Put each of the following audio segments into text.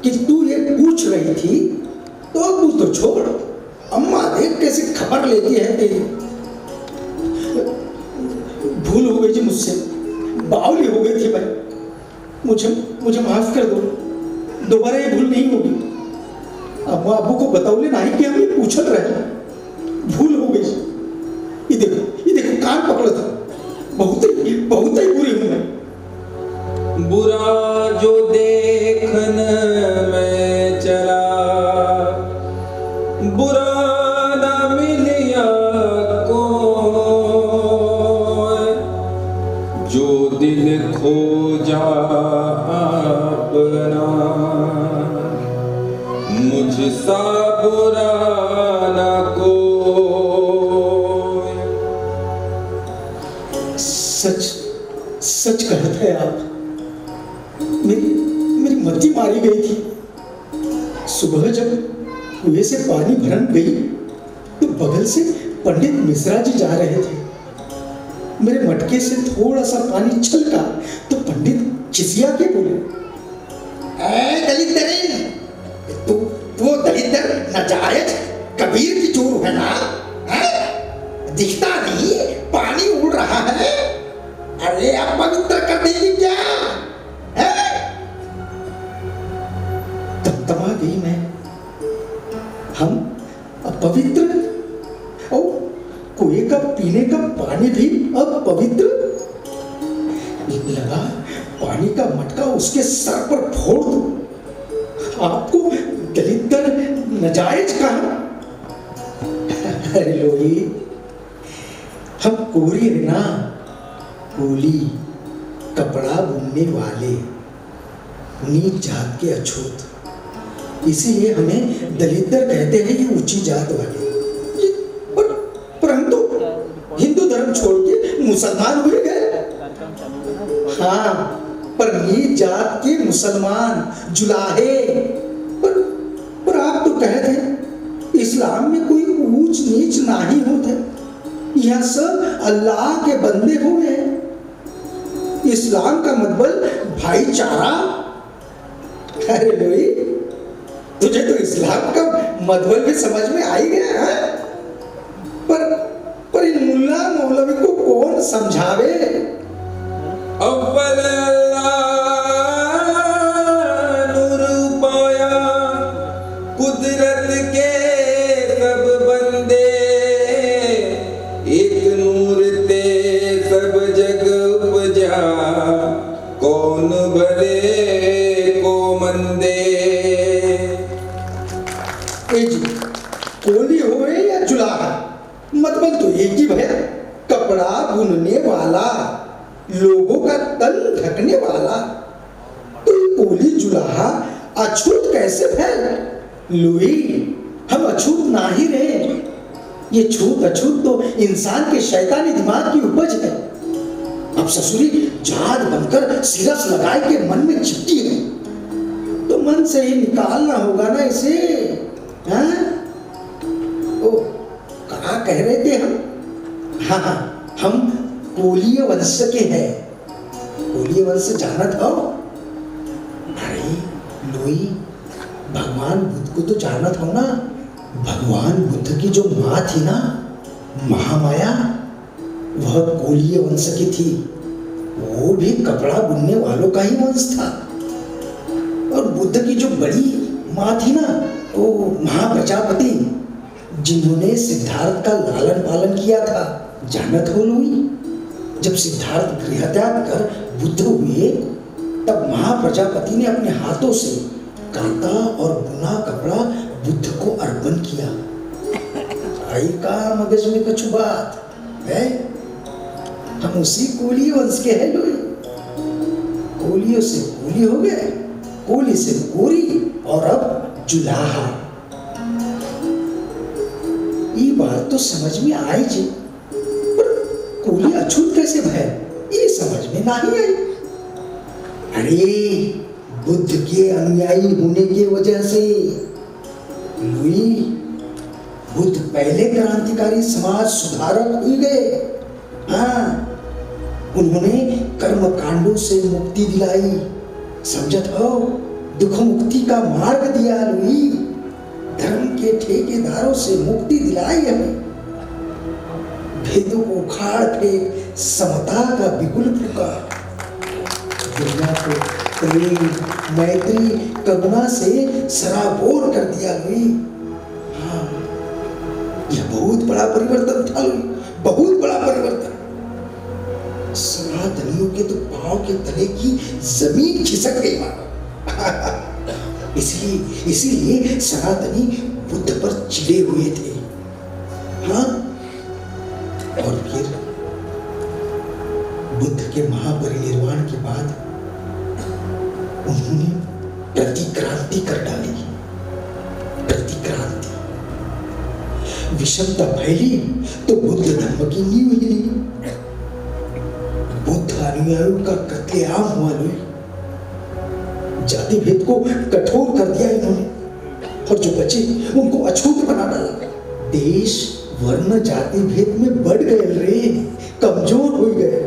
कि तू ये पूछ रही थी तो अब तो छोड़, अम्मा देख कैसे खबर लेती है तेरी। भूल हो गई जी मुझसे, बावली हो गई थी मैं, मुझे माफ कर दो, दोबारा ये भूल नहीं होगी। अम्मा अब्बू को बताओ ना कि हम ये पूछत रहे, भूल हो गई। ये देखो कान पकड़ो था, बहुत ही बुरी हूं मैं। बुरा जो देखन में चला, बुरा न मिलिया को, जो दिल खोजा अपना, मुझसा बुरा न को। सच कहते हैं आप, मेरी मति मारी गई थी। सुबह जब कुएं से पानी भरन गई तो बगल से पंडित मिश्रा जी जा रहे थे। मेरे मटके से थोड़ा सा पानी छलका तो पंडित खिसिया के बोले, दलित तू दलित नाजायज कबीर की चोर है ना, दिखता नहीं पानी उड़ रहा है, अरे अब पवित्र कर देगी क्या? तमा गई मैं, हम अपवित्र और कुएं का पीने का पानी भी अपवित्र। लगा पानी का मटका उसके सर पर फोड़ दूं। आपको दलित नाजायज कहा? अरे लोही, हम कोरी है ना, कोली, कपड़ा बुनने वाले, नीच जात के अछूत, इसीलिए हमें दलितर कहते हैं, ये ऊंची जात वाले। परंतु हिंदू धर्म छोड़ के मुसलमान हुए गए। हाँ, पर नीच जात के मुसलमान जुलाहे। पर आप तो कहते हैं इस्लाम में कोई ऊंच नीच नहीं होते, यह सब अल्लाह के बंदे हुए हैं। इस्लाम का मतलब भाईचारा। अरे लोई, तुझे तो इस्लाम का मतलब भी समझ में आ ही गया है, पर इन मुल्ला मौलवी को कौन समझावे? अव्वल अल्लाह नूर पाया, कुदरत के सब बंदे, एक नूर ते सब जग उपजा, कौन भले को मंदे। कोली होए या जुलाहा, मतलब तो एक ही भैया, कपड़ा बुनने वाला, लोगों का तन ढकने वाला। तो कोली जुलाहा अछूत कैसे फैल? लुई, हम अछूत ना ही रहे, ये छूत अछूत तो इंसान के शैतानी दिमाग की उपज है। अब ससुरी जाद बनकर सिरस लगाए के मन में चिपकी है, तो मन से ही निकालना होगा ना इसे। कहाँ कह रहे थे हम? हाँ, हम कोलीय वंश के हैं। कोलीय वंश जाना था? अरे लोई, भगवान बुद्ध को तो जाना था ना। भगवान बुद्ध की जो माँ थी ना, महामाया, वह कोलीय वंश की थी। वो भी कपड़ा बुनने वालों का ही वंश था। और बुद्ध की जो बड़ी माँ थी ना, वो महाप्रजापति, जिन्होंने सिद्धार्थ का लालन पालन किया था, जानत हो लोई? जब सिद्धार्थ गृहत्याग कर बुद्ध हुए, तब महाप्रजापति ने अपने हाथों से काता और बुना कपड़ा बुद्ध को अर्पण किया। आई का मगज में कुछ बात है? हम उसी कोली वंश के हैं लोई। कोलियों से कोली हो गए, कोली से कोरी, और अब जुलाहा। ये बात तो समझ में आई जी, पर कोली अछूत कैसे भय, ये समझ में नहीं आई। अरे बुद्ध के अनुयायी होने की वजह से लुई, बुद्ध पहले क्रांतिकारी समाज सुधारक हुए गए। हाँ, उन्होंने कर्म कांडों से मुक्ति दिलाई, समझत हो? दुख मुक्ति का मार्ग दिया लुई, धर्म के ठेकेदारों से मुक्ति दिलाई हमें, भेदों को उखाड़ फेंक समता का बिगुल फूका, दुनिया को प्रेम मैत्री करुणा से सराबोर कर दिया लुई। हाँ, यह बहुत बड़ा परिवर्तन था लुई, बहुत बड़ा परिवर्तन। सनातनियों के तो पांव के तले की जमीन खिसक गई इसीलिए सनातनी बुद्ध पर चिढ़े हुए थे। हाँ, और फिर बुद्ध के महापरिनिर्वाण के बाद उन्होंने प्रतिक्रांति कर डाली। प्रतिक्रांति, विषमता फैली तो बुद्ध धर्म की नींव हिली, बुद्ध अनुयायियों का कत्लेआम हुआ लोग, जाति भेद को कठोर कर दिया इन्होंने, और जो बचे उनको अछूत बना डाला। देश वर्ण जाति भेद में बढ़ गए रे, कमजोर हो गए।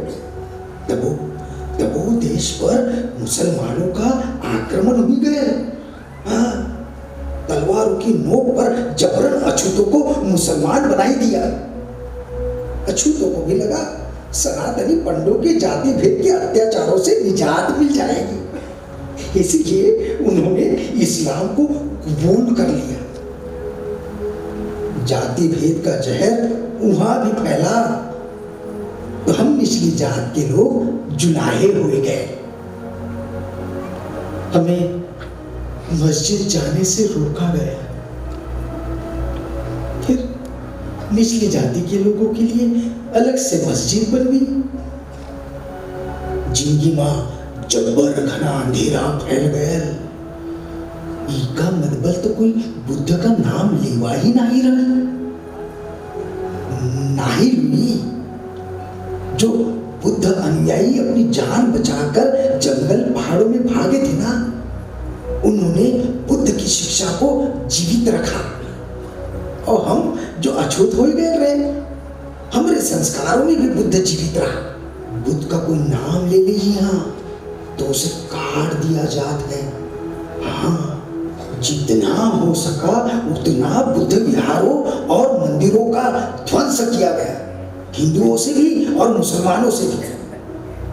तबो देश पर मुसलमानों का आक्रमण हो गए। हाँ, तलवारों की नोक पर जबरन अछूतों को मुसलमान बना ही दिया। अछूतों को भी लगा सनातनी पंडों के जाति भेद के अत्याचारों से निजात मिल जाएगी, इसीलिए उन्होंने इस्लाम को कबूल कर लिया। जाति भेद का जहर वहां भी फैला तो हम निचली जात के लोग जुलाहे हुए गए। हमें मस्जिद जाने से रोका गया। फिर निचली जाति के लोगों के लिए अलग से मस्जिद बन गई। जिंदगी मां जब्बर घना अंधेरा फैल गया। ईका मनबल तो कोई बुद्ध का नाम लेवा ही नहीं रहा। नाही लुई, जो बुद्ध अनुयायी अपनी जान बचाकर जंगल पहाड़ों में भागे थे ना, उन्होंने बुद्ध की शिक्षा को जीवित रखा। और हम जो अछूत हो गए रहे, हमारे संस्कारों में भी बुद्ध जीवित रहा। बुद्ध का कोई नाम ले लीजिए यहाँ तो उसे काट दिया जाता है। हाँ, जितना हो सका उतना बुद्ध विहारों और मंदिरों का ध्वंस किया गया, हिंदुओं से भी और मुसलमानों से भी।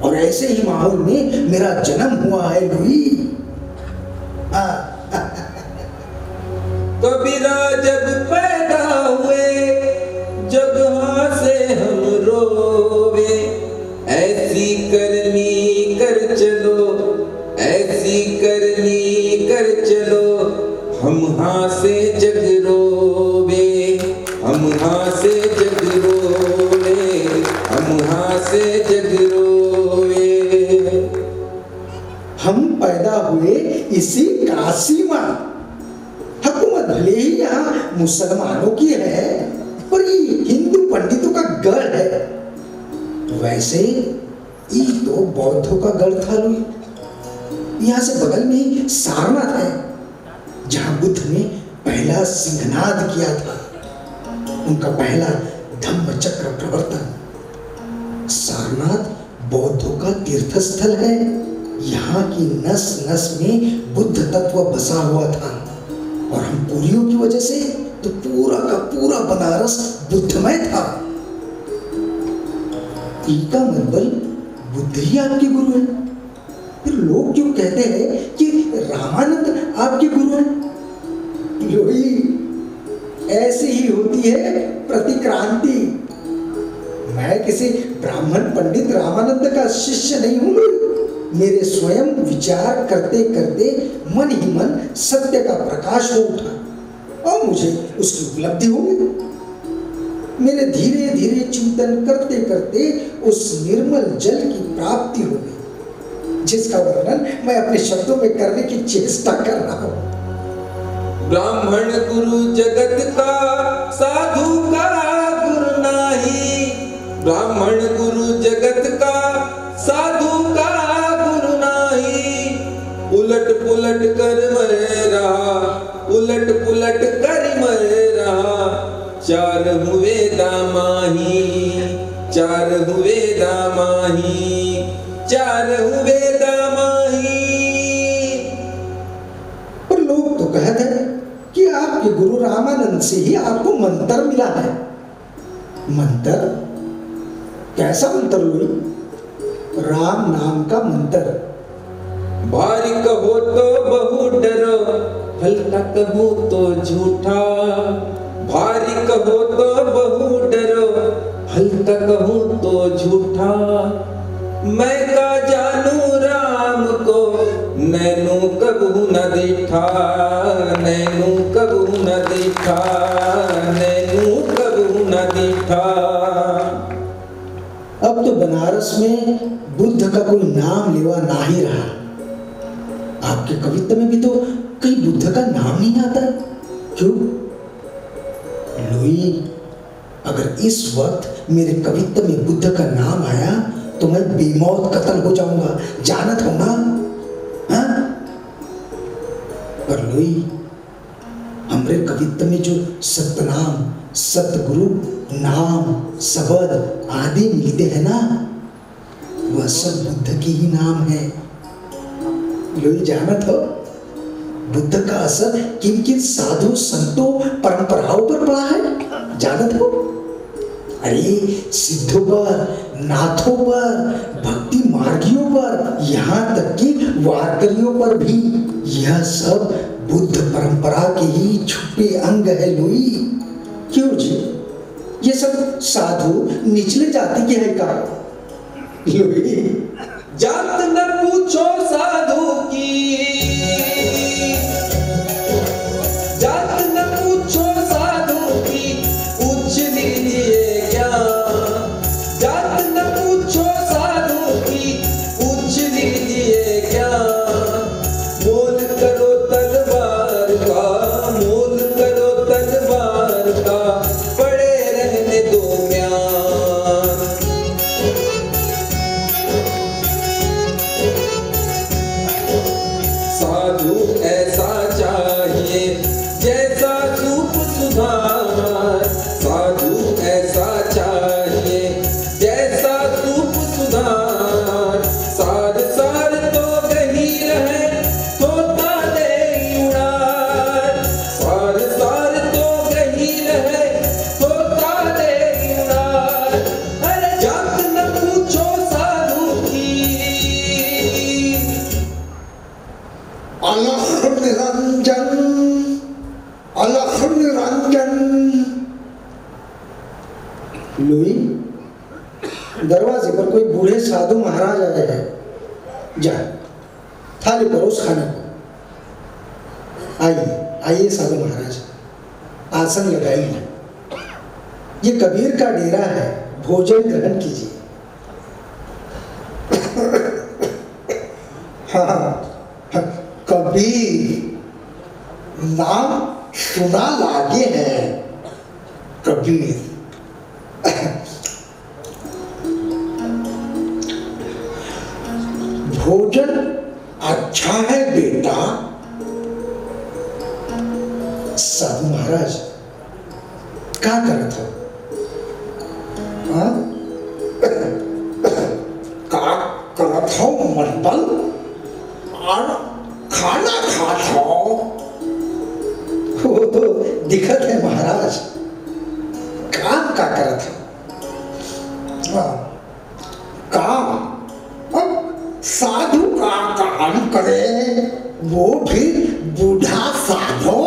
और ऐसे ही माहौल में मेरा जन्म हुआ है लुई। कबीरा जब पैदा हुए जगह से हम रोवे, ऐसी करनी कर चलो, ऐसी करनी कर चलो, हम हाँ से जग रोवे, हम हाँ से जग रोवे, हम हाँ से जग रोवे। हम पैदा हुए इसी काशी में। हुकूमत भले ही यहाँ मुसलमानों की है, पर ये हिंदू पंडितों का गढ़ है। वैसे ये तो बौद्धों का गढ़ था लोग। यहाँ से बगल में ही सारनाथ है, जहाँ बुद्ध ने पहला सिंहनाद किया था, उनका पहला धम्म चक्र प्रवर्तन। सारनाथ बौद्धों का तीर्थ स्थल है। यहाँ की नस नस में बुद्ध तत्व बसा हुआ था, और हम पूरियों की वजह से तो पूरा का पूरा बनारस बुद्धमय था। ईका मनबल बुद्ध ही आपके गुरु हैं। फिर लोग क्यों कहते हैं कि रामानंद आपके गुरु हैं? लोई, ऐसी ही होती है प्रतिक्रांति। मैं किसी ब्राह्मण पंडित रामानंद का शिष्य नहीं हूं। मेरे स्वयं विचार करते करते मन ही मन सत्य का प्रकाश हो उठा और मुझे उसकी उपलब्धि हो गई। मेरे धीरे धीरे चिंतन करते करते उस निर्मल जल की प्राप्ति हो गई, जिसका वर्णन मैं अपने शब्दों में करने की चेष्टा कर रहा हूं। ब्राह्मण गुरु जगत का, साधु का गुरु नाही। ब्राह्मण गुरु जगत का, साधु का गुरु नाही। उलट पुलट कर मर रहा, उलट पुलट कर मर रहा। चार हुए दामाही, चार हुए दामाही, चार हुए दामाही। कहते हैं कि आपके गुरु रामानंद से ही आपको मंत्र मिला है। मंत्र? कैसा मंत्र लोई? राम नाम का मंत्र। भारी कहो तो बहु डरो, हल्का कहो तो झूठा। भारी कहो तो बहु डरो, हल्का कहो तो झूठा। मैं का जानू राम को, नैनू कबू न दिखा। नैनू कबू न दिखा, नैनू कबू न दिखा। अब तो बनारस में बुद्ध का कोई नाम लेवा ना ही रहा। आपके कवित्व में भी तो कहीं बुद्ध का नाम नहीं आता। क्यों लुई? अगर इस वक्त मेरे कवित्व में बुद्ध का नाम आया तो मैं बेमौत कत्ल हो जाऊंगा, जानत हो ना? हाँ? पर लुई, हमरे कवित्व में जो सतनाम, सतगुरु, नाम, शब्द आदि मिलते हैं ना, वह सब बुद्ध के ही नाम है। लोग जानत हो बुद्ध का असर किन किन साधु संतों परंपराओं पर पड़ा है? जानत हो? अरे सिद्धों पर, नाथों पर, भक्ति मार्गियों पर, यहाँ तक कि वारकरियों पर भी। यह सब बुद्ध परंपरा के ही छुपे अंग है लुई। क्यों जी? ये सब साधु निचले जाति के है का? लुई, जात न पूछो साधु की, जात न पूछो साधु की, पूछ लीजिए क्या। जात न पूछो साधु की, पूछ लीजिए क्या। मोल करो तलवार का, मोल करो तलवार का, पड़े रहने दो म्यान। साधु ऐसा चाहिए जैसा सूप सुधार। साधु ऐसा चाहिए जैसा सूप सुधार। सार सार तो गहीर है, तोता नहीं उड़ार। सार सार तो गहीर है, तोता नहीं उड़ार। अरे जात न पूछो साधु की। अलख निरंजन, अलख निरंजन। लुई, दरवाजे पर कोई बूढ़े साधु महाराज आए हैं। जा थाली परोस खाने को। आइए आइए साधु महाराज, आसन लगाइए। ये कबीर का डेरा है, भोजन ग्रहण कीजिए। हाँ, कबीर नाम सुना लागे है। कबीर भोजन अच्छा है बेटा। साधु महाराज क्या करत हो? का करत हो मंडल? और खाना खात हो? वो तो दिखत है महाराज। काम का करत हो? काम? अब साधु का काम करे, वो भी बूढ़ा साधु।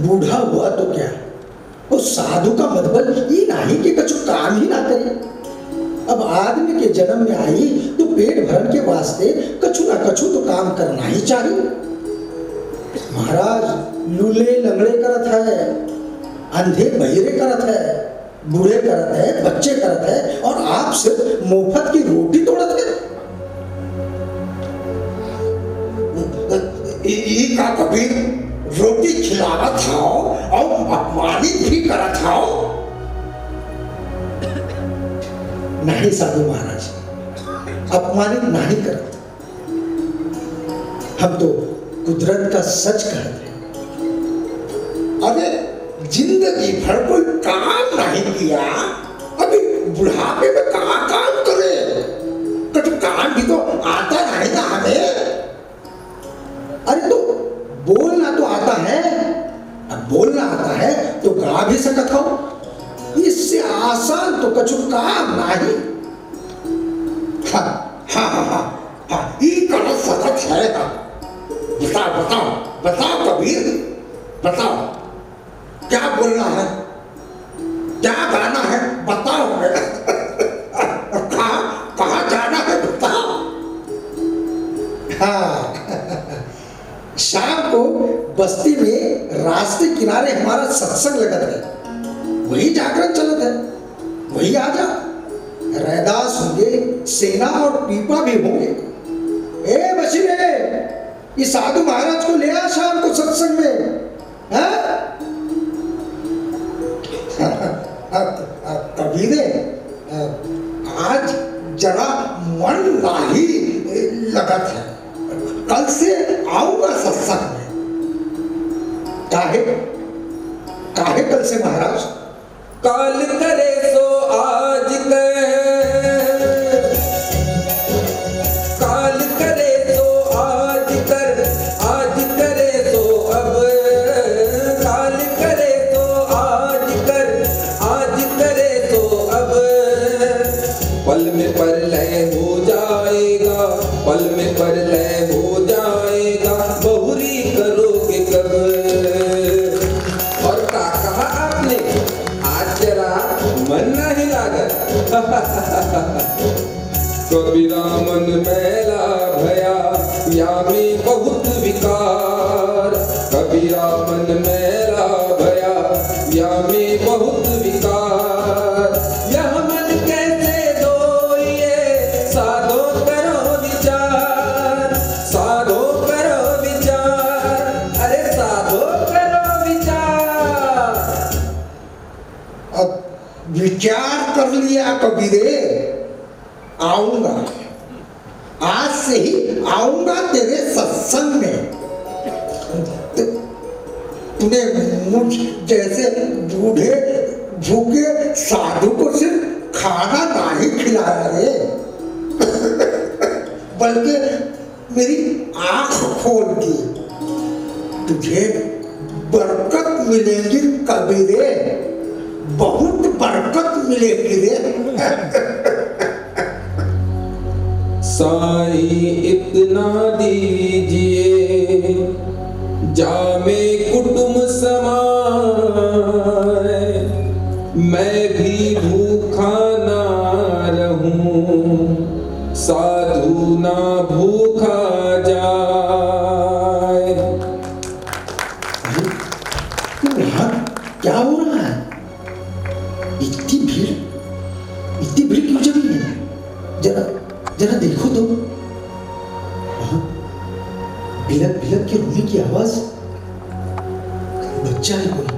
बूढ़ा हुआ तो क्या, उस साधु का मतलब ये नहीं कि कुछ काम ही ना करे। अब आदमी के जन्म में आई तो पेट भरन के वास्ते कछु ना कछु तो काम करना ही चाहिए। महाराज लूले लंगड़े करत है, अंधे बहिरे करत है, बूढ़े करत है, बच्चे करत है, और आप सिर्फ मुफ्त की रोटी तोड़त है। का कबीर रोटी खिलावत हो और अपमानित भी करत हो? नहीं साधु महाराज, अपमानित नहीं करत। हम तो कुदरत का सच कहते हैं। अरे जिंदगी भर कोई काम नहीं किया, अभी बुढ़ापे में कहाँ काम करे? कुछ काम कहाँ जाना है बताओ। हाँ, शाम को बस्ती में रास्ते किनारे हमारा सत्संग लगत है, वही जागरण चलत है, वही आ जा। रैदास होंगे, सेना और पीपा भी होंगे। ए बशीरे, ये साधु महाराज को ले आ शाम को सत्संग में। कबीरे, आज जरा मन नाही लगत है, कल से आऊंगा सत्संग में। काहे काहे कल से महाराज? काल करे सो आज कर, काल करे सो आज कर, आज करे सो अब, काल करे सो आज कर, आज करे सो अब। पल में प्रलय हो जाएगा, पल में प्रलय हो जाएगा, बहुरी करोगे कब। और क्या कहा आपने? आज जरा मन नहीं लागत। कबीरा मन मैला भया, या में बहुत विकार। कबीरा मन मैला भया, या में बहुत विकार। यह मन कैसे धोइए, साधो करो विचार, साधो करो विचार, अरे साधो करो विचार। अब विचार कर लिया कबीरे, आऊंगा, आज से ही आऊंगा तेरे सत्संग में। तूने मुझ जैसे बूढ़े भूखे साधु को सिर्फ खाना नहीं खिलाया रे, बल्कि मेरी आंख खोल दी। तुझे बरकत मिलेगी कबीरे, बहुत बरकत मिलेगी रे। साई इतना दीजिए, जामे कुटुंब समाए, मैं भी भूखा ना रहूं, साधु ना भूखा जाए। यहाँ क्या हो रहा है? इतनी भीड़ क्यों जमी है? जरा जरा देखो तो। बिलक बिलक के रोने की आवाज, बच्चा है कोई,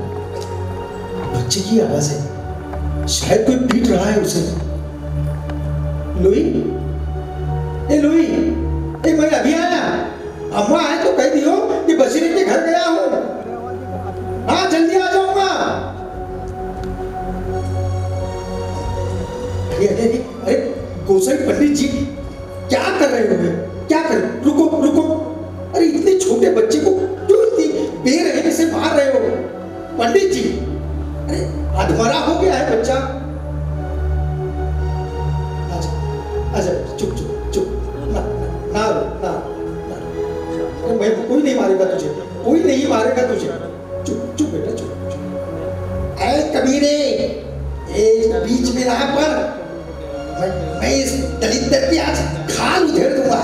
बच्चे की आवाज है, शायद कोई पीट रहा है उसे। लोई, ए लोई, ए मैं अभी आया, अम्मा आए तो कह दियो कि बशीरे के घर गया हूं। हाँ जल्दी आ जाऊंगा। अरे गोसाई पंडित जी क्या कर रहे हो? क्या कर, रुको रुको, अरे इतने छोटे बच्चे को क्यों इतनी बेरहमी से मार रहे हो पंडित जी? अरे अधमरा हो गया है बच्चा। आजा आजा, चुप चुप चुप, ना ना ना, मैं कोई नहीं मारेगा तुझे, कोई नहीं मारेगा तुझे, चुप चुप बेटा चुप। ऐ कबीरे, बीच में रहा पर मैं इस दलित की आज खाल उधेड़ दूंगा।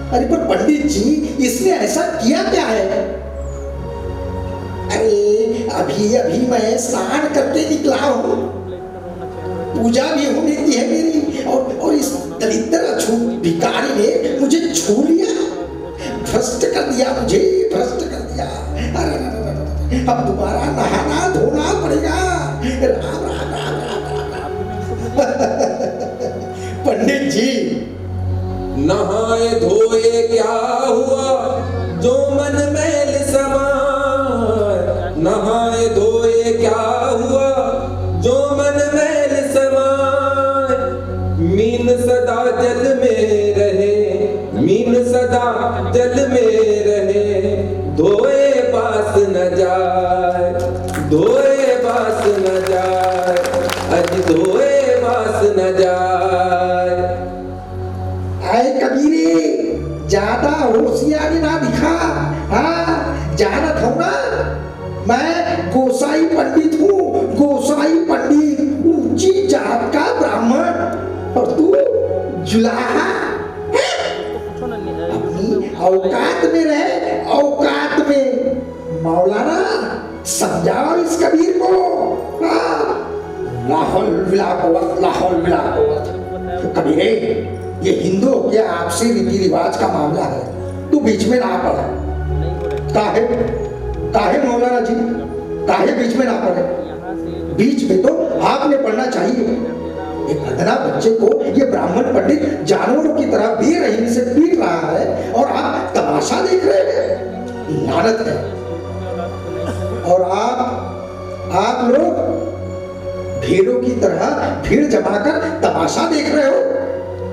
अरे पर पंडित जी, इसने ऐसा किया क्या है? अरे अभी अभी मैं स्नान करके निकला हूँ, पूजा भी होने की है मेरी, और इस दलित अछूत भिखारी ने मुझे छू लिया, भ्रष्ट कर दिया, मुझे भ्रष्ट कर दिया। अरे अब दोबारा नहाना धोना पड़ेगा। राम राम राम राम राम। पंडित जी, नहाए धोए क्या हुआ, जो मन मैल समाए। नहाए धोए क्या हुआ, जो मन मैल समाए। मीन सदा जल में रहे, मीन सदा जल में रहे, धोए पास न जाए, धोए पास न जाए, अज धोए पास न जाए। आए कबीरे, ज्यादा होशियारी ना दिखा। हाँ जानत हो ना, मैं गोसाई पंडित हूँ, गोसाई पंडित, ऊंची जात का ब्राह्मण। जुलाहा अपनी औकात में रहे, औकात में। मौलाना समझाओ इस कबीर को। लाहौल विला कुव्वत, लाहौल विला कुव्वत। तो कबीरे, ये हिंदुओं के आपसी रीति रिवाज का मामला है, तू बीच में ना पड़ा। काहे काहे मौलाना जी, काहे बीच में ना पड़े? बीच में तो आपने पढ़ना चाहिए। एक अदना बच्चे को ये ब्राह्मण पंडित जानवरों की तरह बेरहमी से पीट रहा है और आप तमाशा देख रहे हैं। लानत है। और आप लोग भेड़ों की तरह भीड़ जमाकर तमाशा देख रहे हो।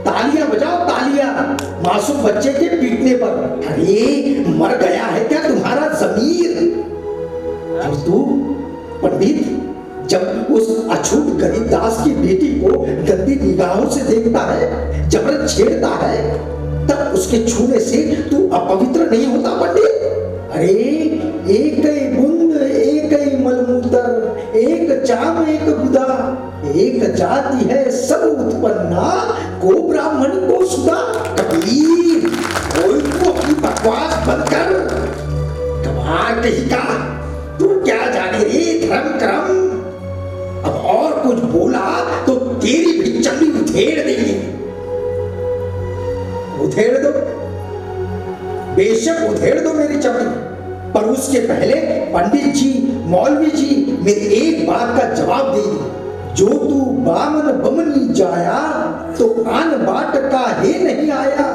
तालियां बजाओ, तालियां मासूम बच्चे के पीटने पर। अरे मर गया है क्या तुम्हारा ज़मीर? और तू पंडित जब उस अछूत गरीबदास की बेटी को गंदी निगाहों से देखता है, जबरन छेड़ता है, तब उसके छूने से तू अपवित्र नहीं होता पंडित? अरे एक ही बूंद, एक ही मलमूत्र, एक चाम एक गुदा, एक जाति है सब उत्पन्ना, को ब्राह्मण को सुदा। कबीर, कोई को अपनी बकवास बंद कर। कमाल कहीं का, तू क्या जाने रे धर्म करम। अब और कुछ बोला तो तेरी भी चमड़ी उधेड़ देंगे। उधेड़ दो, बेशक उधेड़ दो मेरी चमड़ी, पर उसके पहले पंडित जी, मौलवी जी मेरी एक बात का जवाब दे। जो तू बामन बमनी जाया तो आन बाट का हे नहीं आया।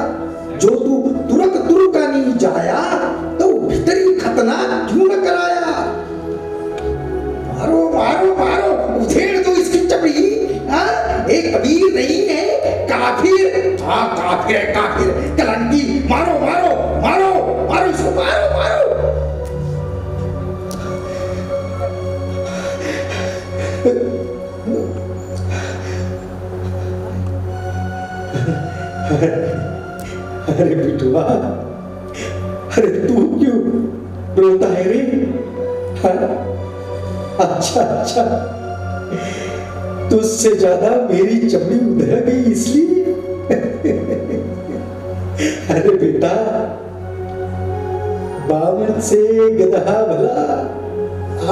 जो तू तुरक तुरका नहीं जाया तो भीतरी खतना क्यों न कराया। मारो मारो मारो, उधेड़ दो इसकी चमड़ी। एक कबीर नहीं है, काफिर। हाँ काफिर है, काफिर कलंकी। मारो मारो मारो मारो इसको, मारो मारो। अरे बिटुआ, अरे तू क्यों रोता है रे? अच्छा अच्छा, तुझसे ज्यादा मेरी चमड़ी उधर गई इसलिए। अरे बेटा, बामन से गधा भला,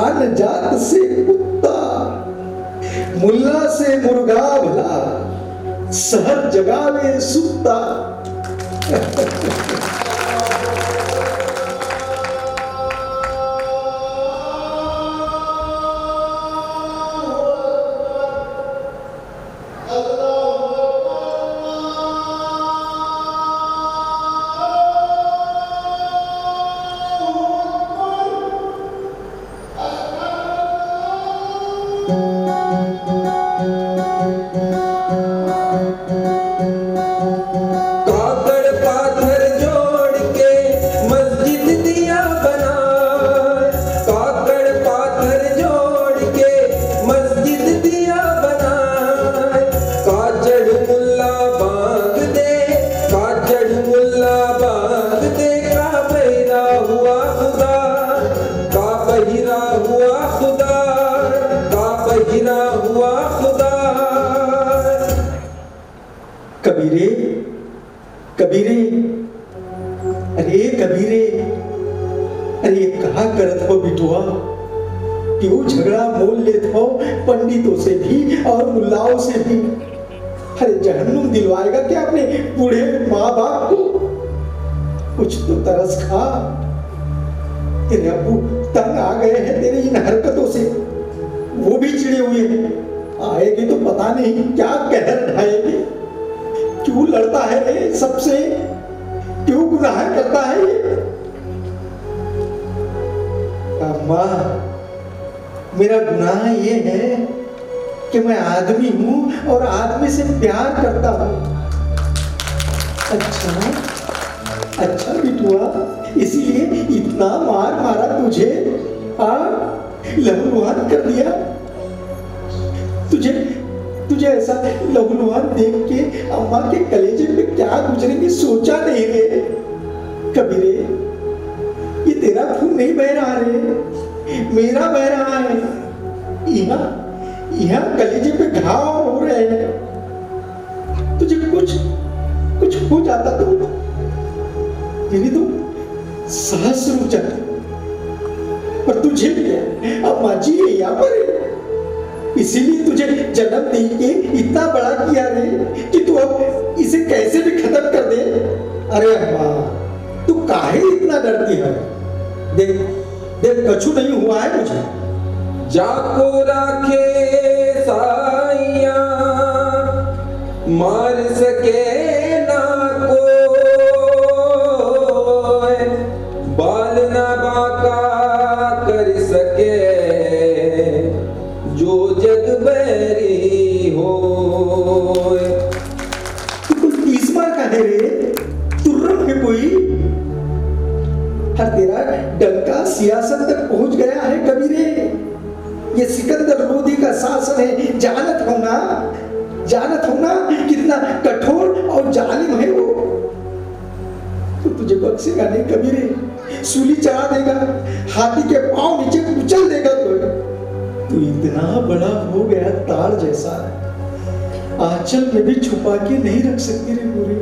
आन जात से कुत्ता, मुल्ला से मुर्गा भला, सहर जगावे सुत्ता। कबीरे, कबीरे, अरे कबीरे, अरे कहा करत हो बिटुआ? क्यों झगड़ा मोल लेत हो पंडितों से भी और मुल्लाओं से भी? अरे जहन्नुम दिलवाएगा क्या अपने बूढ़े माँ बाप को? कुछ तो तरस खा। तेरे अब्बू तंग आ गए हैं तेरी इन हरकतों से, वो भी चिड़े हुए हैं। आएगी तो पता नहीं क्या कहर ढाएगी। क्यों लड़ता है रे सबसे? क्यों गुनाह करता है ये? अम्मा, मेरा गुनाह ये है कि मैं आदमी हूं और आदमी से प्यार करता हूं। अच्छा बिटुआ, इसीलिए इतना मार मारा तुझे? लहूलुहान कर दिया तुझे ऐसा लहूलुहान देख के अम्मा के कलेजे पे क्या गुजरेगी सोचा नहीं रे। कबीरे, ये तेरा खून नहीं बह रहा रे, मेरा बह रहा है। यहाँ कलेजे पे घाव हो रहे हैं। तुझे कुछ मेरी तो सांस रुक जाती। पर तुझे क्या, अब माँ जी यहाँ पर है, इसीलिए तुझे जन्म दे के इतना बड़ा किया रे कि तू अब इसे कैसे भी खत्म कर दे। अरे अम्मा, तू काहे इतना डरती है? देख देख, कछु नहीं हुआ है मुझे। जाको राखे साइया, मार सके ना कोई, बाल ना बाका कर सके, जो जग बैरी होए। तू कुछ 30 बार का है रे, तुर्रम है कोई? हर तेरा डंका सियासत तक पहुंच गया है कबीरे। ये सिकंदर लोदी का शासन है, जानत हो ना कितना कठोर और जालिम है वो। तो तुझे बख्शेगा नहीं कबीरे, सूली चढ़ा देगा, हाथी के पांव नीचे कुचल देगा। तू इतना बड़ा हो गया ताड़ जैसा, आंचल में भी छुपा के नहीं रख सकती रे गोरी।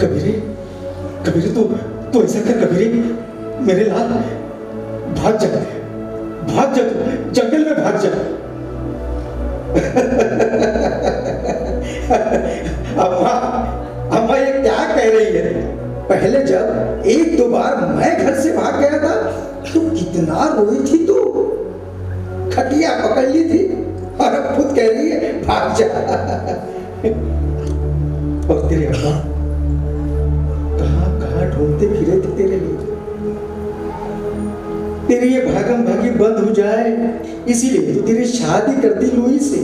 कबीरे कबीरे, तो ऐसा कर कबीरे, मेरे लाल, भाग जा तू, जंगल में भाग जा। अम्मा ये क्या कह रही है? पहले जब 1-2 बार मैं घर से भाग गया था तो कितना रोई थी तू, खटिया पकड़ ली थी, और अब खुद कह रही है भाग जा। और तेरे अम्मा कहाँ ढूंढते फिरे थे तेरे लिए? तेरी ये भागम भागी बंद हो जाए इसीलिए तो तेरी शादी कर दी लुई से।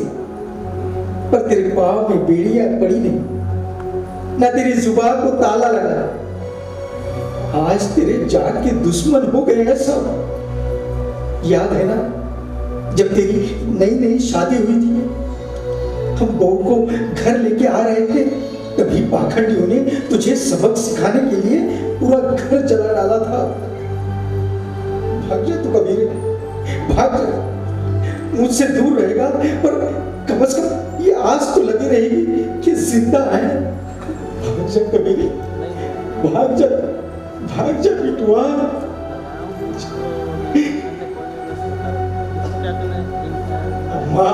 पर तेरे पाँव में बेड़ियां पड़ी नहीं, ना तेरी जुबान को ताला लगा। आज तेरे जान के दुश्मन हो गए हैं सब। याद है ना जब तेरी नई शादी हुई थी, हम बहू को घर लेके आ रहे थे, तभी पाखंडियों ने तुझे सबक सिखाने के लिए पूरा घर जला डाला था। भाग जा तू कबीर, भाग जा, मुझसे दूर रहेगा पर कम से कम ये आस तो लगी रहेगी कि जिंदा है। भाग जा कबीर, भाग जा बिटुआ। अम्मा,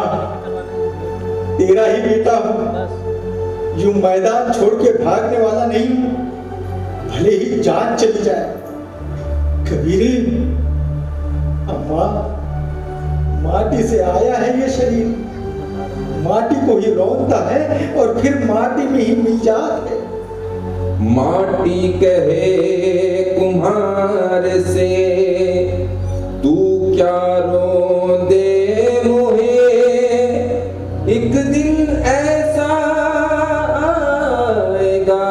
तेरा ही बेटा हूं, यूं मैदान छोड़ के भागने वाला नहीं हूं, भले ही जान चली जाए। कबीरे, अम्मा, माटी से आया है ये शरीर, माटी को ही रौंदता है और फिर माटी में ही मिल जाता है। माटी कहे कुम्हार से, तू क्या रोंदे मोहे, एक दिन ऐसा आएगा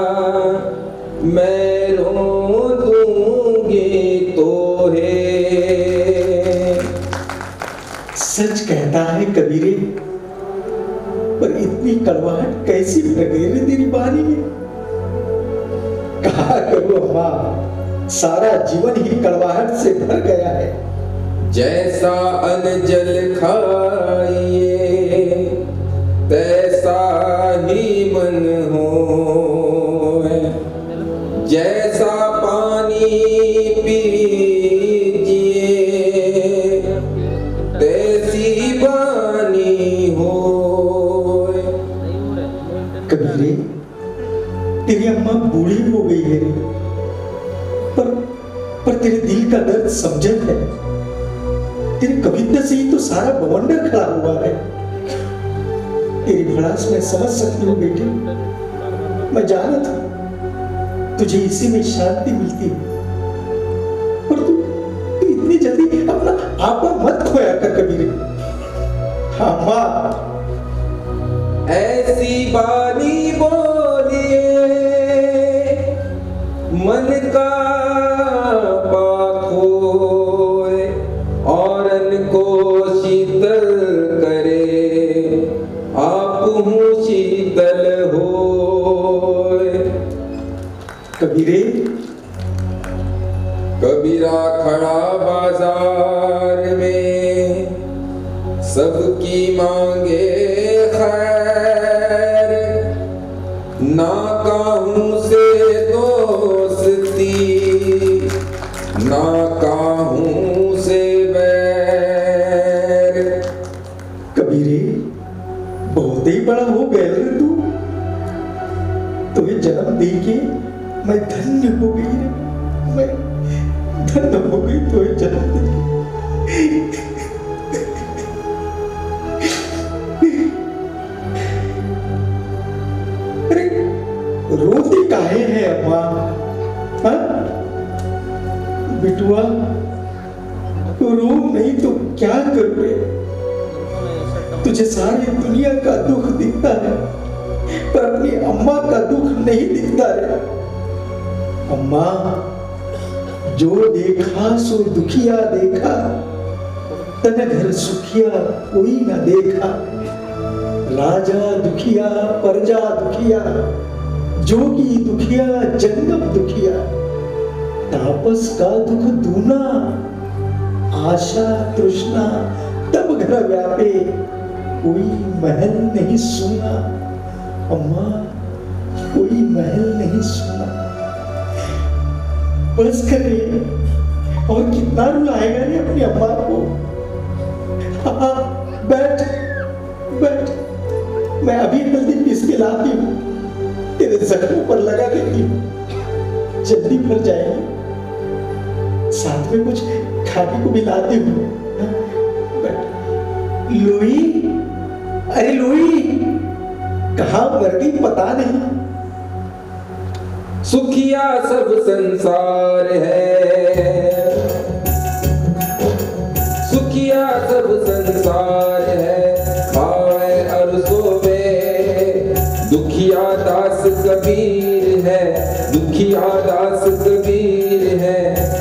मैं रो दूंगी तोहे। सच कहता है कबीरे, पर इतनी कड़वाहट कैसी भर गई रे तेरी वाणी में? कहा करूं अम्मा, सारा जीवन ही कड़वाहट से भर गया है। जैसा अनजल खाइए तैसा ही मन हो, जैसा पानी पीजिए तैसी बानी हो। कबीरे, तेरी अम्मा बूढ़ी हो गई है, पर तेरे दिल का दर्द समझत है। तेरी कविता से ही तो सारा बवंडर खड़ा हुआ है। तेरी भड़ास मैं समझ सकती हूँ बेटी, मैं जानत हूँ तुझे इसी में शांति मिलती है, पर तू इतनी जल्दी अपना आपा मत खोया कर कबीरे। हाँ माँ, ऐसी बानी बोलिए मन का पाखोए, औरन को शीतल करे आप हूँ शीतल होए। कबीरे, कबीरा खड़ा बाजार में सबकी मांगे खैर, ना काहू से बड़ा हो गया रे तू। तुम्हें जन्म दे के मैं धन्य हो गई रे, मैं धन्य हो गई तुम्हें जन्म दे के। अरे रोती काहे है अम्मा? हाँ बिटुआ, रो नहीं तो क्या करोगे? तुझे सारी दुनिया का दुख दिखता है पर अपनी अम्मा का दुख नहीं दिखता है। अम्मा, जो देखा सो दुखिया देखा, तन घर सुखिया कोई ना देखा। राजा दुखिया प्रजा दुखिया, जोगी दुखिया जंगम दुखिया। तापस का दुख दूना, आशा तृष्णा तब घर व्यापे, कोई महल नहीं सुना। अम्मा, कोई महल नहीं सुना। बस करे, और कितना रुलाएगा रे अपनी अम्मा को? बैठ बैठ, मैं अभी हल्दी पीस के लाती हूँ, तेरे जख्मों पर लगा देती हूँ, जल्दी भर जाएगी। साथ में कुछ खाने को भी लाती हूँ। लोई, अरे लोई, कहाँ मर गई पता नहीं। सुखिया सब संसार है, सुखिया सब संसार है, खाए और सोवे। दुखिया दास कबीर है, दुखिया दास कबीर है,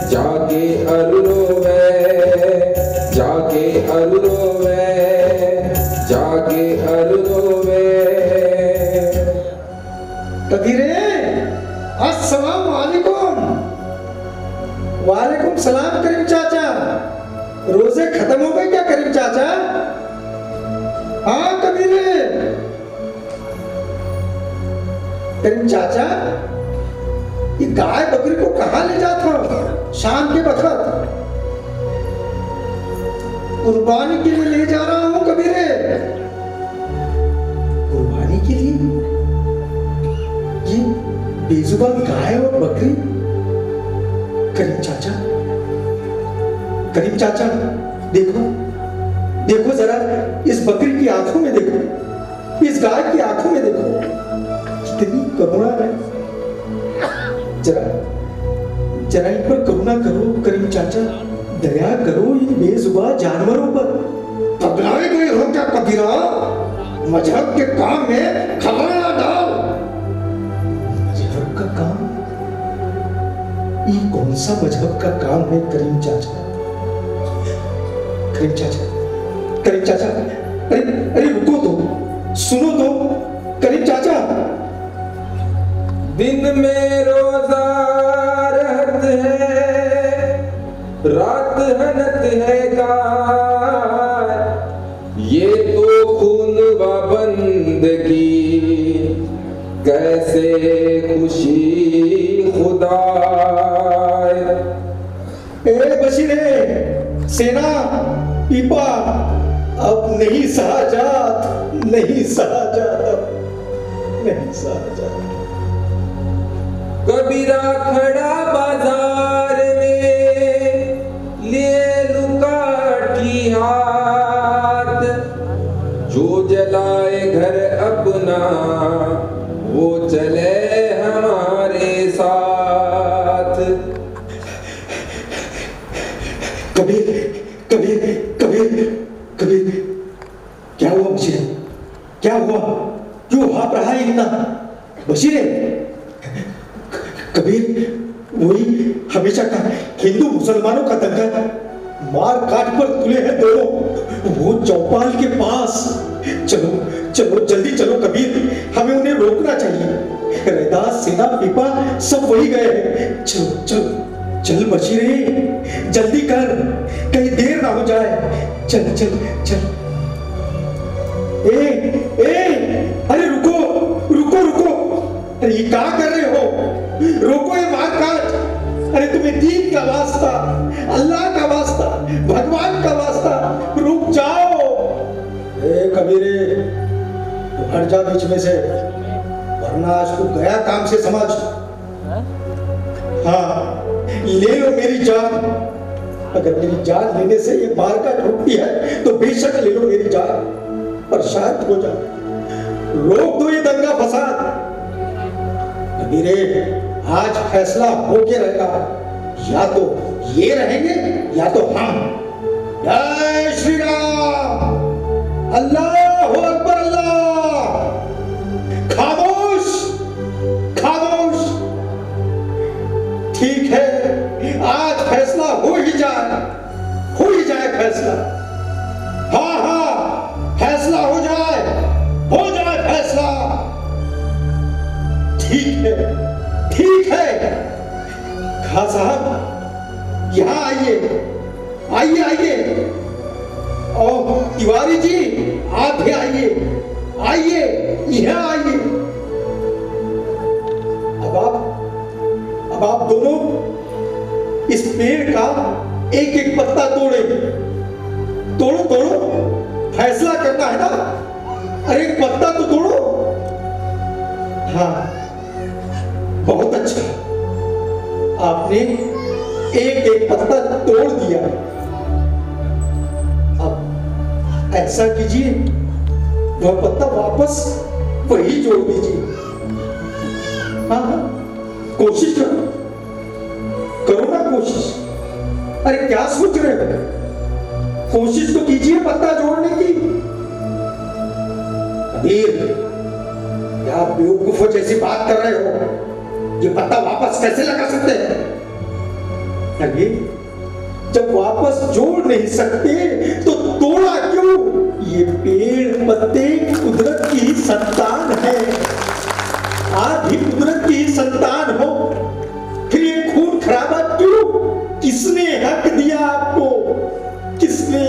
जाके और रोवे, जाके और रोवे, जाके और रोवे। कबीरे, अस्सलाम वालेकुम। वालेकुम सलाम करीम चाचा। रोजे खत्म हो गए क्या करीम चाचा? हाँ कबीरे। करीम चाचा, ये गाय बकरी को कहाँ ले जाता हो शाम के वक्त? कुर्बानी के लिए ले जा रहा हूं कबीरे। कुर्बानी के लिए? ये बेजुबान गाय और बकरी? करीम चाचा, करीम चाचा, देखो देखो जरा, इस बकरी की आंखों में देखो, इस गाय की आंखों में देखो, कितनी करुणा है। जरा जरा इन पर करुणा करो करीम चाचा, दया करो इन बेजुबान जानवरों पर। पगलाए गए हो क्या कबीरा? मजहब के काम में खबर ना डाल। मजहब का काम? ये कौन सा मजहब का काम है करीम चाचा? करीम चाचा, करीम चाचा, अरे अरे रुको तो, सुनो तो करीम चाचा। दिन में रोजा रहत है, रात हनत है गाय, ये तो खून व बंदगी, कैसे खुशी खुदा। ए बशीरे, सेना, पीपा, अब नहीं सहा जात, नहीं सहा जात, नहीं सहा जात। कबीरा खड़ा बाजार में, लिए लुकाठी हाथ, जो जलाए घर अपना, वो चले हमारे साथ। कबीर, कबीर, कबीर, कबीर, क्या हुआ बशीरे? क्या हुआ? क्यों हाथ रहा है इतना? बशीरे, कबीर, वही हमेशा का हिंदू मुसलमानों का दंगा, मार काट पर तुले हैं दोनों, वो चौपाल के पास। चलो चलो जल्दी चलो कबीर, हमें उन्हें रोकना चाहिए। रैदास, सेना, पीपा सब वही गए हैं। चलो चलो चल बशीरे, जल्दी कर, कहीं देर ना हो जाए। चल चल चल। अरे रुको रुको रुको, अरे ये क्या कर रहे हो? रोको ये मार काट। अरे तुम्हें दीन का वास्ता, अल्लाह का वास्ता, भगवान का वास्ता, रुक जाओ। ए कबीरे, हट जा बीच में से, वरना आज तू गया काम से समझ। हाँ, ले लो मेरी जान। अगर मेरी जान लेने से ये बार का टूटती है तो बेशक ले लो मेरी जान, पर शांत हो जा, रोक दो ये दंगा फसाद। कबीरे, आज फैसला होके रहेगा, या तो ये रहेंगे या तो हम। जय श्री राम, अल्लाह अकबर अल्लाह। खामोश खामोश। ठीक है, आज फैसला हो ही जाए फैसला। हाँ हाँ, फैसला हो जाए फैसला। ठीक है। खां साहब, यहाँ आइए। और तिवारी जी, आप भी आइए, यहाँ आइए। अब आप दोनों इस पेड़ का एक एक पत्ता तोड़ो। फैसला करना है ना, अरे एक पत्ता तो तोड़ो। हाँ, बहुत अच्छा, आपने एक एक पत्ता तोड़ दिया। अब ऐसा कीजिए, वह पत्ता वापस वही जोड़ दीजिए। हाँ, कोशिश करो ना कोशिश। अरे क्या सोच रहे हो, कोशिश तो कीजिए पत्ता जोड़ने की। कबीर, क्या बेवकूफों जैसी बात कर रहे हो? ये पत्ता वापस कैसे लगा सकते हैं? अरे जब वापस जोड़ नहीं सकते तो तोड़ा क्यों? ये पेड़ पत्ते कुदरत की ही संतान है। आप भी कुदरत की ही संतान हो, फिर ये खून खराबा क्यों? किसने हक दिया आपको? किसने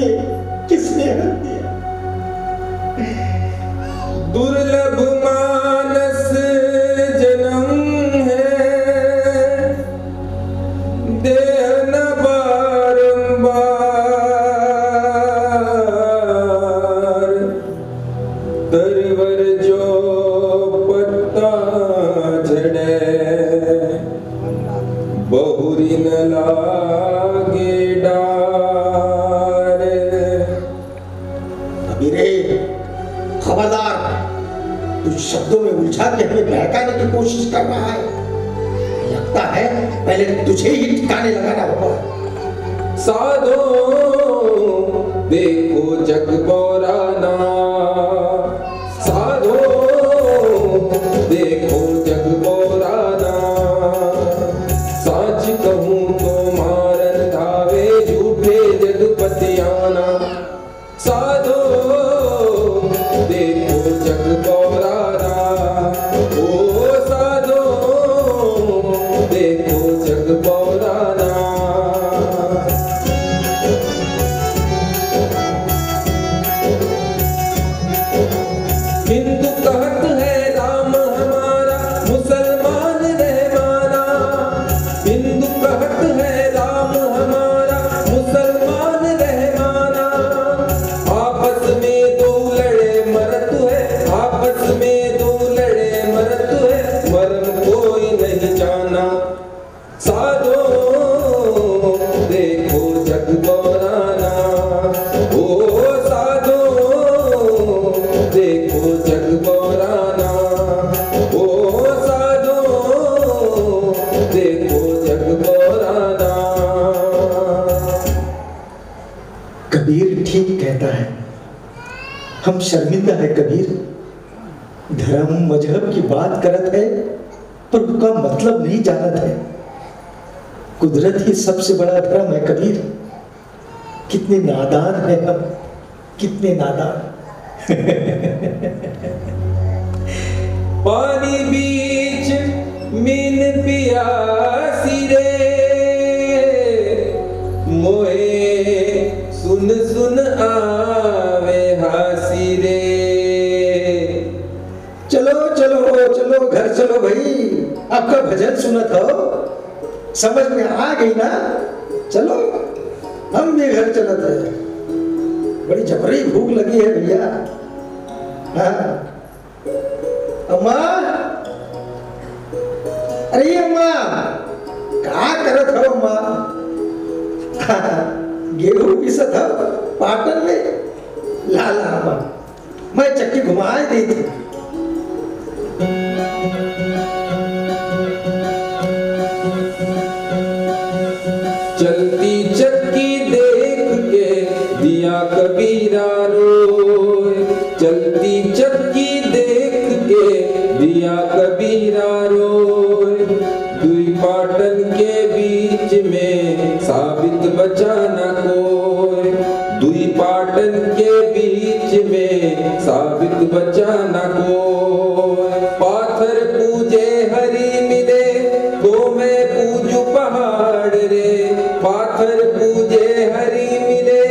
हक दिया? दुर्लभ मानस जन्म है, देह न बारंबार, तरवर जो पत्ता झड़े, बहुरी न लागे डार। कबीरे, खबरदार, तू शब्दों में उलझा के हमें बहकाने की कोशिश कर रहा है। लगता है पहले तुझे ही ठिकाने लगाना होगा। साधो देखो जग बौराना, साधो देखो जग बौराना, साच कहूँ तो मारन धावे झूठे जगपतियाना। साधो देखो जग बौराना, ओ साधो देखो जग बौराना। हिंदू कहत है राम हमारा, मुसलमान रहमाना। हिंदू कहत है राम हमारा, मुसलमान रहमाना। आपस में दो लड़े मरत है, आपस में दो लड़े मरत है, मरम कोई नहीं जाना। साधो देखो जग बौराना, ओ साधो देखो जग बौराना, ओ साधो देखो जग बौराना। कबीर ठीक कहता है, हम शर्मिंदा है कबीर। धर्म मजहब की बात करत है पर उसका मतलब नहीं जानत है। कुदरत ही सबसे बड़ा धर्म है कबीर। कितने नादान है हम, कितने नादान। पानी बीच मीन पियासी रे, मोए सुन सुन आवे हासी रे। चलो घर चलो भाई, आपका भजन सुनत हो, समझ में आ गई ना? चलो, हम भी घर चलत है। बड़ी जबरी भूख लगी है भैया। हाँ, अरे अम्मा का करत हो अम्मा? गेहूं पिसत हो पाटन में? ला ला अम्मा, मैं चक्की घुमाए दी थी। चलती चक्की देख के दिया कबीरा रोए, चलती चक्की देख के दिया कबीरा रोए। दुई पाटन के बीच में साबित बचा न कोई, दुई पाटन के बीच में साबित बचा न कोई। पाथर पूजे हरि मिले तो मैं पूजू पहाड़ रे, पाथर पूजे हरि मिले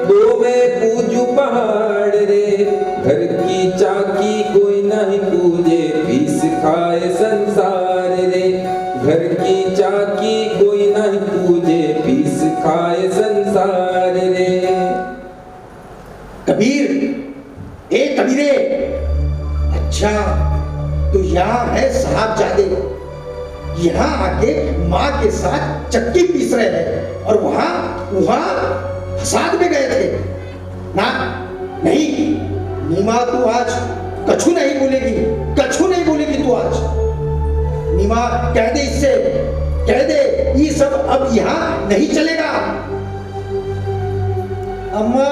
तो मैं पूजू पहाड़ रे। घर की चाकी कोई नहीं पूजे पीस खाए संसार रे, घर की चाकी कोई नहीं पूजे पीस खाए संसार रे। कबीर, ए कबीरे, अच्छा तो यहाँ है साहबजादे, यहाँ आके माँ के साथ चक्की पीस रहे हैं और वहां फसाद में गए थे ना? नहीं नीमा, तू आज कछु नहीं बोलेगी, कछु नहीं बोलेगी तू आज। नीमा कह दे इससे, कह दे ये सब अब यहाँ नहीं चलेगा। अम्मा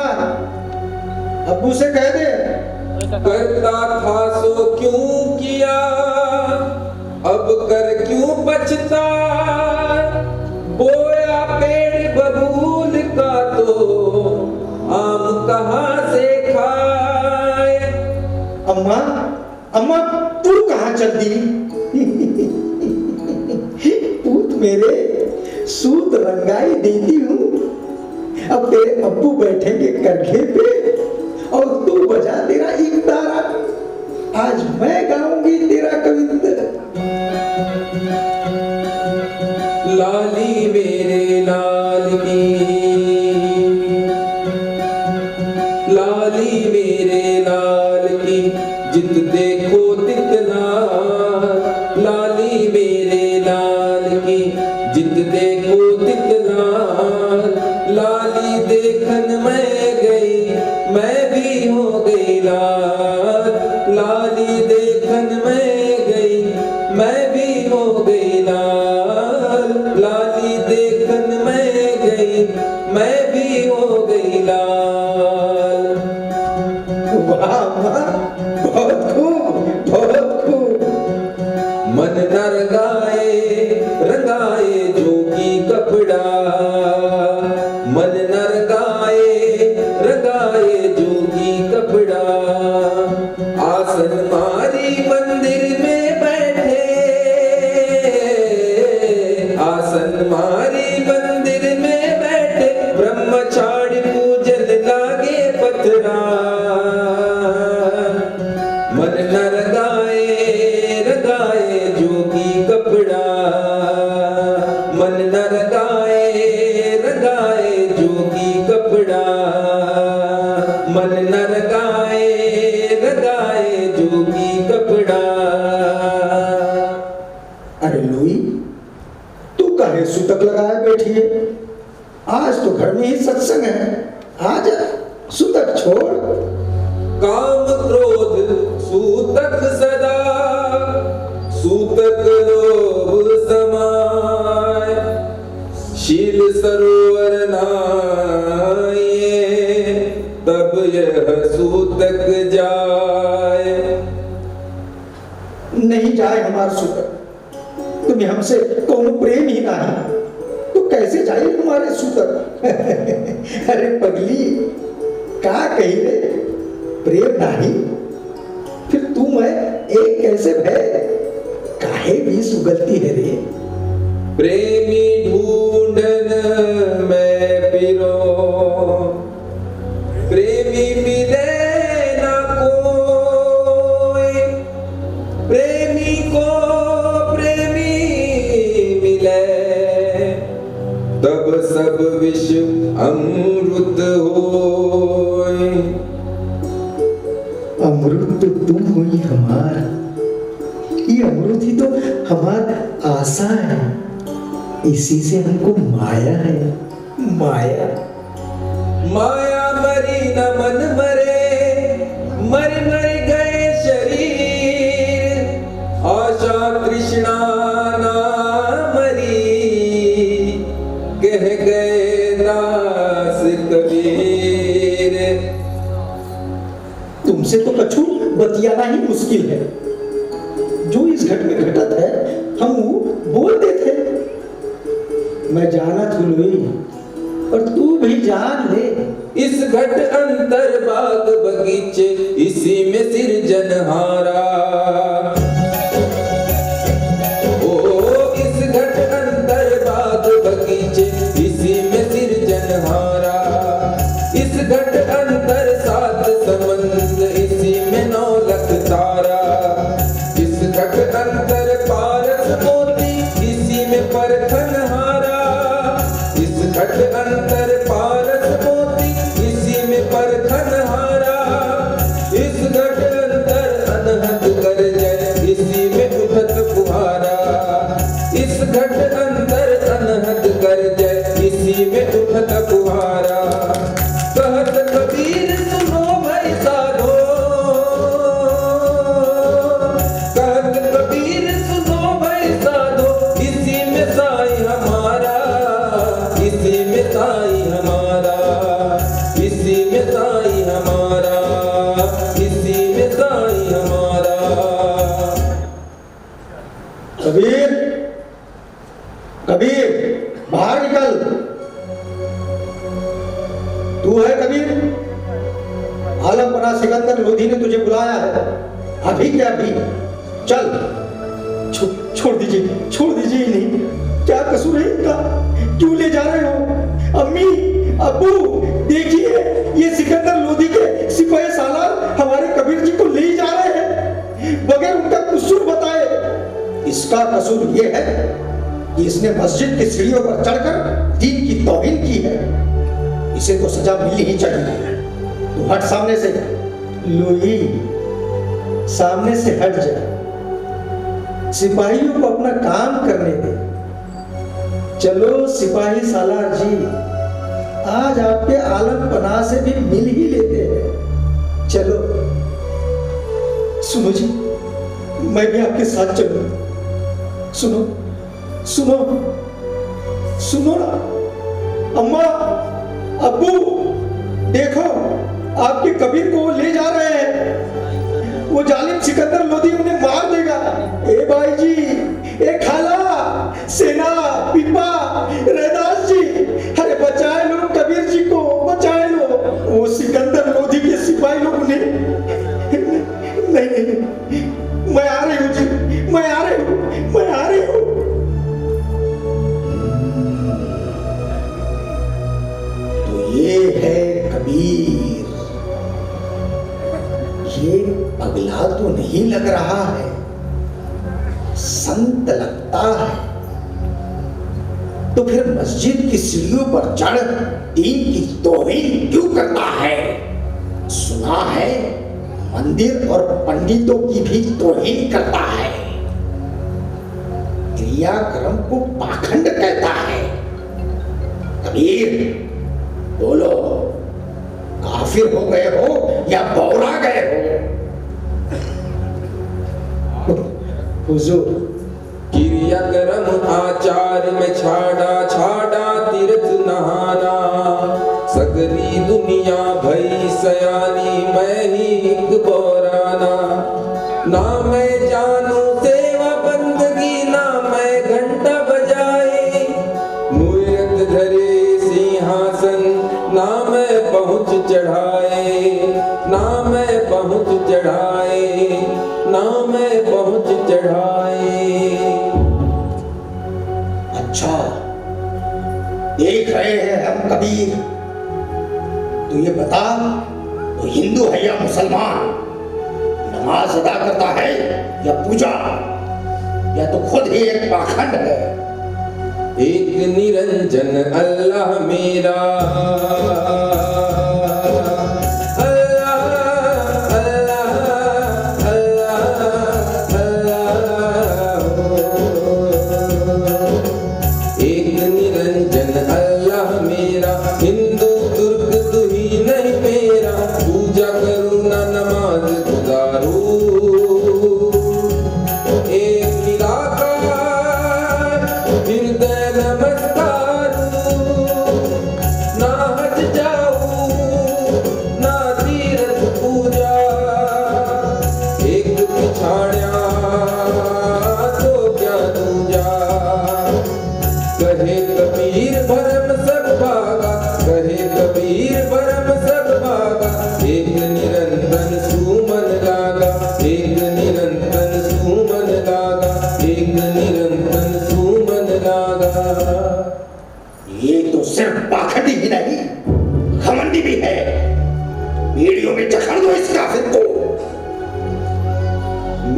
अब्बू से कह दे। करता था सो क्यों किया, अब कर क्यों बचता। बोया पेड़ बबूल का तो आम कहाँ से खाए। अम्मा अम्मा तू कहाँ चल दी? पूत मेरे सूत रंगाई देती हूँ। अब तेरे अब्बू बैठेंगे करघे पे और तू बजा तेरा एक तारा। आज मैं गाऊंगी तेरा कविता। लाली मेरे लाल की, लाली मेरे लाल की, जित देखो तित लाल। लाली मेरे लाल की, जित देखो तित लाल। लाली देखन मैं गई, मैं भी हो गई लाल। लाली देखन मैं गई, मैं भी हो गई लाल। लाली देखन मैं गई, मैं भी हो गई लाल। वाह वाह, बहुत खूब, बहुत खूब। मन न रंगाए जोगी कपड़ा, मन न रंगाए जोगी कपड़ा। आसन मारी मंदिर में बैठे, आसन मारी मंदिर में बैठे। ब्रह्मचारी पूजन लागे पथरा। मन न रंगाए जोगी कपड़ा, मन न रंगाए जोगी कपड़ा। मन न रंगाए जोगी कपड़ा। अरे लुई, तू काहे सुतक लगाए बैठी है? आज तो घर में ही सत्संग है, आज सुतक छोड़। काम क्रोध सूतक सदा, सूतक लोभ समाय। शील सरोवर नाये, तब यह सूतक जाए। नहीं जाए हमारा सुतक, तुम्हें हमसे कौन प्रेम ही ना है तो कैसे जाए हमारे सुतक? अरे पगली, का कही रे, प्रेम नहीं फिर तू मैं एक कैसे भय? काहे भी सुगलती है रे? प्रेमी ढूंढन में फिरो, प्रेमी मिले ना कोई। प्रेमी को प्रेमी मिले, तब सब विश्व अमृत होए। अमृत तुम हुई हमार, ये अमृत ही तो हमारी आशा है, इसी से हमको माया है, माया। माया मरी न मन मरे, मर मर गए शरीर, आशा तृष्णा ना मरी, कह गए दास कबीर। तुमसे तो कछु बतियाना ही मुश्किल है, जो इस घट में घटत है हम वो बोल देते। मैं जाना थू लोई, पर तू भी जान ले। इस घट अंतर बाग बगीचे, इसी में सिरजनहारा। ओ इस घट अंतर बाग बगीचे, इसी में सिरजनहारा। इस घट अंतर सात समंद, इसी में 9 लख तारा। इस घट अंतर पारस मोती, इसी में परखन हारा। इस घट अंतर पारस मोती, इसी में परखन हारा। इस घट अंतर अनहद कर जय, इसी में उठत फुहारा। इस घट अंतर अनहद कर जय, इसी में उठत फुहारा। कहत कबीर सुनो भाई साधो, कहत कबीर सुनो भाई साधो, इसी में साई हमारा, इसी में साई हमारा, इसी में साई हमारा, इसी में साई हमारा। कबीर, कबीर बाहर निकल। तू है कबीर? आलमपना सिकंदर लोधी ने तुझे बुलाया है, अभी क्या अभी? चल। छोड़ दीजिए, छोड़ दीजिए। नहीं, क्या कसूर है इनका? क्यों ले जा रहे हो? अम्मी, अब्बू, देखिए ये सिकंदर लोधी के सिपाही सालार हमारे कबीर जी को ले जा रहे हैं, बगैर उनका कसूर बताए। इसका कसूर ये है कि इसने मस्जिद की सीढ़ियों पर चढ़कर दीन की तौहीन की है, इसे तो सजा मिलनी ही चाहिए। तू हट सामने से। लोई, सामने से हट जा। सिपाहियों को अपना काम करने दे। चलो सिपाही सालार जी, आज आपके आलम पनाह से भी मिल ही लेते हैं। चलो। सुनो जी, मैं भी आपके साथ चलूं। सुनो, सुनो, सुनो ना। अम्मा, अब्बू, देखो आपके कबीर को ले जा रहे हैं। वो जालिम सिकंदर लोधी उन्हें मार देगा। ए भाई जी, ए खाला, सेना, पिपा, रैदास जी, अरे बचाए लो कबीर जी को, बचाए लो। वो सिकंदर लोधी के सिपाही लोग उन्हें नहीं, नहीं, मैं आ रही हूँ जी, मैं आ रही हूँ, मैं आ रही हूँ। तो ये है कबीर। ये पगला तो नहीं लग रहा है, संत लगता है। तो फिर मस्जिद की सीढ़ियों पर चढ़ दीन की तौहीन क्यों करता है? सुना है मंदिर और पंडितों की भी तौहीन करता है, क्रियाक्रम को पाखंड कहता है। कबीर, बोलो, काफिर हो गए हो या बौरा गए हो? हुजूर, क्रियाक्रम आचार में छाड़ा छाड़ा तीर्थ नहाना, सगरी दुनिया भई सयानी, मैं ही एक बौराना। ना मैं जानू सेवा बंदगी, ना मैं घंटा बजाए, मूर्त धरे सिंहासन, ना मैं पहुँच चढ़ाए, ना मैं पहुँच चढ़ाए, ना मैं पहुँच चढ़ाए। अच्छा, देख रहे हैं हम कबीर। तू ये बता, तो हिंदू है या मुसलमान? नमाज अदा करता है या पूजा, या तो खुद ही एक पाखंड है? एक निरंजन अल्लाह मेरा, अल्लाह अल्लाह अल्लाह अल्लाह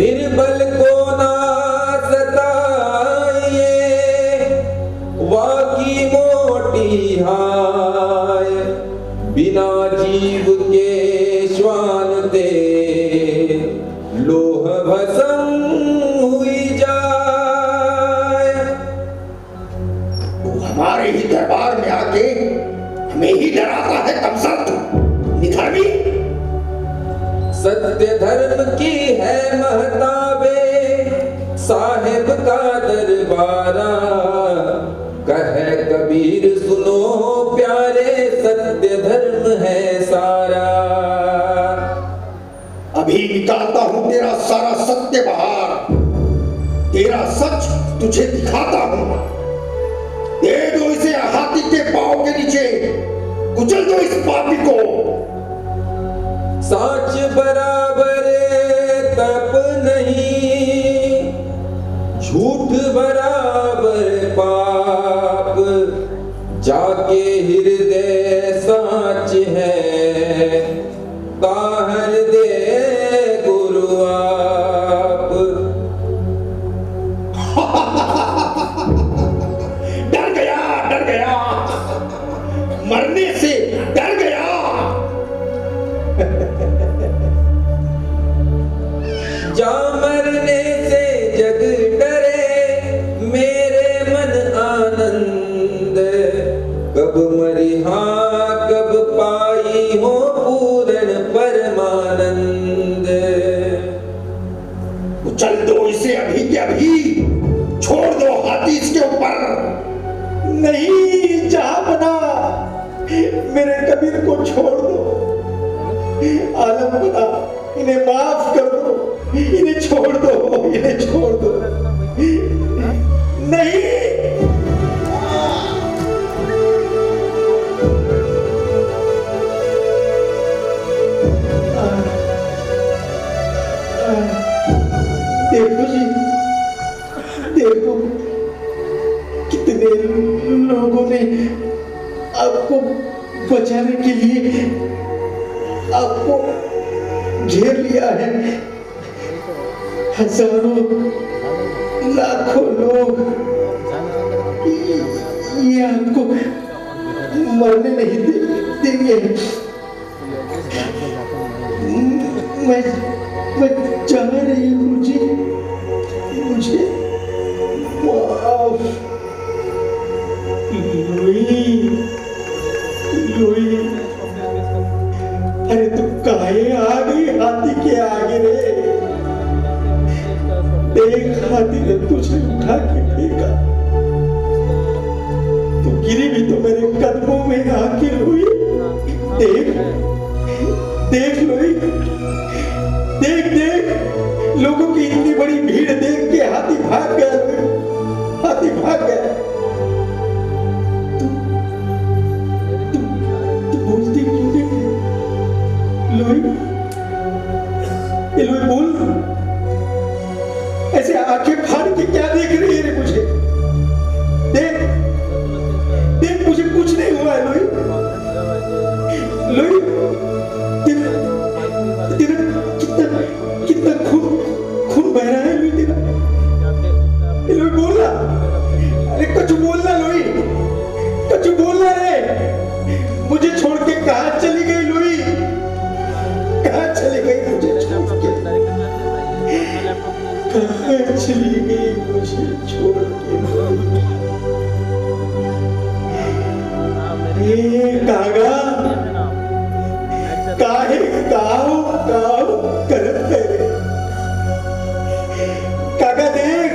निर्बल को ना सताइए, वाकी मोटी हाय, बिना जीव के श्वान ते लोह भस्म हुई जाए। तू हमारे ही दरबार में आके हमें ही डराता है कमसत, निधर्मी। सत्य धर्म की है महताबे, साहिब का दरबारा, कहे कबीर सुनो प्यारे, सत्य धर्म है सारा। अभी निकालता हूं तेरा सारा सत्य बाहर, तेरा सच तुझे दिखाता हूं। दे दो इसे हाथी के पांव के नीचे, कुचल दो इस पापी को। साच बराबर तप नहीं, झूठ बराबर पाप, जाके हृदय साच है, ताहर दे गुरु आप। डर गया, डर गया, मरने से डर गया। जा मरने से जग डरे, मेरे मन आनंद, कब मरिहा कब पाई हो पूर्ण परमानंद। उछल दो इसे अभी के अभी, छोड़ दो हाथी इसके ऊपर। नहीं जहां बना, मेरे कबीर को छोड़ दो। आलम बना, इन्हें माफ कर दो, इन्हें छोड़ दो, इन्हें छोड़ दो। नहीं, देखो जी, देखो कितने लोगों ने आपको बचाने के लिए आपको घेर लिया है। हजारों लाखों लोग ये आपको मरने नहीं देंगे। मैं जा रही हूँ जी, मुझे माफ। लुई, अरे तू काहे आ गई हाथी के आगे रे? देख हाथी ने तुझे उठा के फेंका, तू गिरी भी तो मेरे कदमों में आके लुई। देख देख लुई, देख देख, लोगों की इतनी बड़ी भीड़ देख के हाथी भाग गया, हाथी भाग गया। तू बोलती क्यों नहीं लुई? लुई बोल, ऐसे आंखें फाड़ के क्या देख रही है रे मुझे? देख देख, मुझे कुछ नहीं हुआ है लुई। लुई, तेरा कितना खून बह रहा है लुई तेरा। लुई बोलना, अरे कुछ बोलना लुई, कुछ बोलना रे। मुझे छोड़ के कहां चली गई लुई? कहां चली गई मुझे छोड़ के? कहां चली गई मुझे छोड़ के? कागा काहे काव करत है कागा, देख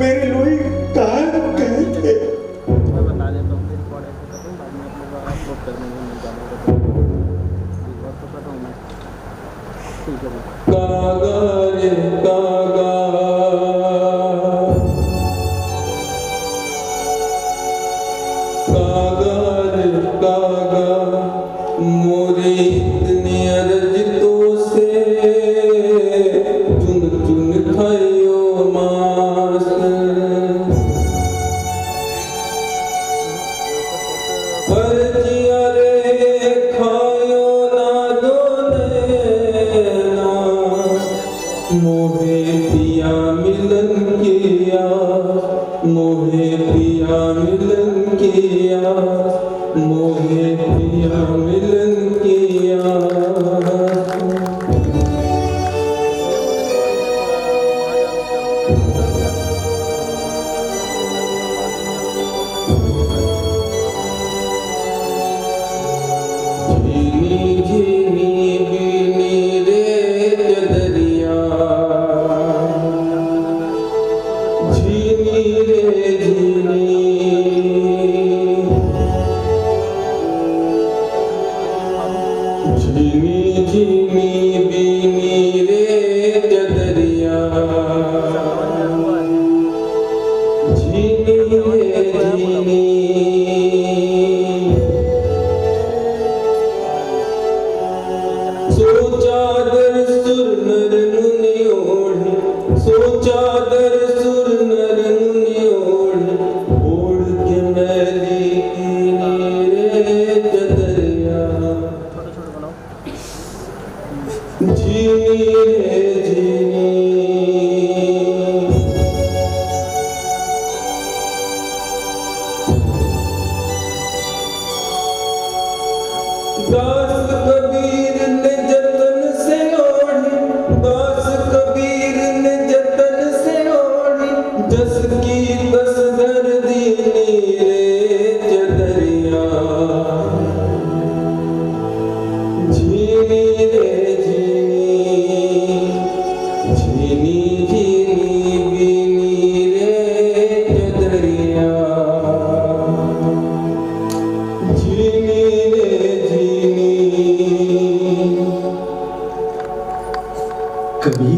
मेरे लुई कहां कहत है। कागा रे कागा, कागा रे कागा, मोरी इतनी अर्ज तो से चुन चुन खायो मांस। अर्जिया रे खायो ना दोने ना, मोह पिया मिलन की आस, मोहे पिया मिलन की आस, मोहे पिया मिलन की आस। झीनी झीनी बीनी रे चदरिया, झीनी रे झीनी, झीनी झीनी बीनी रे चदरिया, झीनी रे झीनी। सोचा दर सुर नर मुनि ओढ़े, सोचा दर